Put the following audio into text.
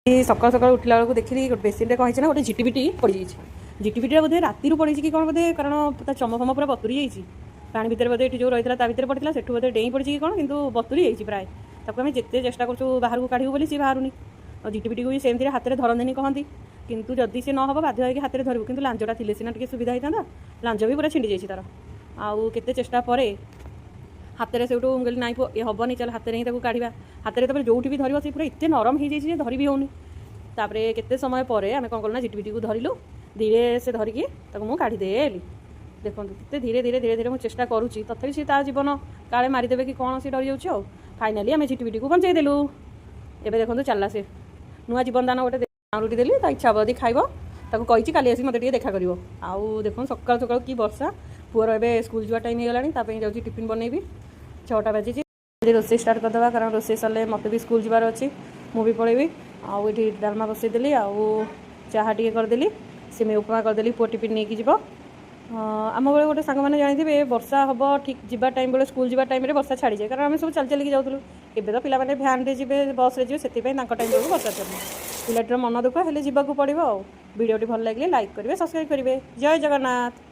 सकाल सकाल उठला बेलू देखी गोटे बेसिन कहीं ना गोटे झिटिपिटी पड़ जाइए झिटिपिटी बोधे राति पड़ी कि कौन बोधे कारण चम फम पूरा बतुरी जाइए पानी भितर बोधे जो रही है भितर पड़ा से बोधे डेई पड़ी कि कौन कितु बतुरी जाइए प्राय ताको आम जिते चेष्टा करूँ बाहर को काढ़ू बोली सी बाहरुनी और झिटिपिटी को सेमती हाथ में धरंदी कहती किंतु जदि सी न हम बाध्य होकर हाथ में धरबू कि लांजटा थी सीना टी सुविधा होता लांज भी पूरा छिंडी जाइए तार आउ केते चेष्टा पर हाथ में से कहली नाई ये हेनी चल हाथ में ही काढ़ा हाथ में जो भी धरब से पूरा एत नरम हो जाइए धरी भी होनी तापर केते समय पर आम कौन कलु झिटिपिटी को धरलु धीरे से धरिकी मुझे काढ़ीदेली देखो केते धीरे धीरे धीरे धीरे मुझे चेष्टा करुँची तथापि सी जीवन काले मारिदेवे कि कौन सी डरी जाऊँ फाइनाली आम झिटिपिटी को बंचेदेलु एवं देखो चलला से नुआ जीवन दान गोटे रुटी देली इच्छा हम यदि खाइब कही काली आसी मत देखा कर आउ देखो सकाल सकाल कि वर्षा पुअर एवं स्कूल जावा टाइम होगा जाऊँगी टिफिन बनैबी 6टा बाजी रोसे स्टार्ट करदे कारण रोसे सरले मत भी स्कूल जबार अच्छी मुझे पलैबी आउ ये डालमा बसईदेली आउ चाहा टे करदेली सिमे उपमा करदेली पुओ टिफिन नहीं कि आम बेले गोटे सांग मैंने जानी वर्षा हम ठीक जब टाइम बेले स्कूल जब टाइम वर्षा छाड़ी जाए कारण आम सब चल चलिए जाऊँ एवं तो पाने भ्यान जी बस जी से टाइम बेलू वर्षा चलू पिलाटीर मन दुख हेल्ले जावाक पड़ो भिडियोटी भल लगे लाइक करेंगे सब्सक्राइब करेंगे जय जगन्नाथ।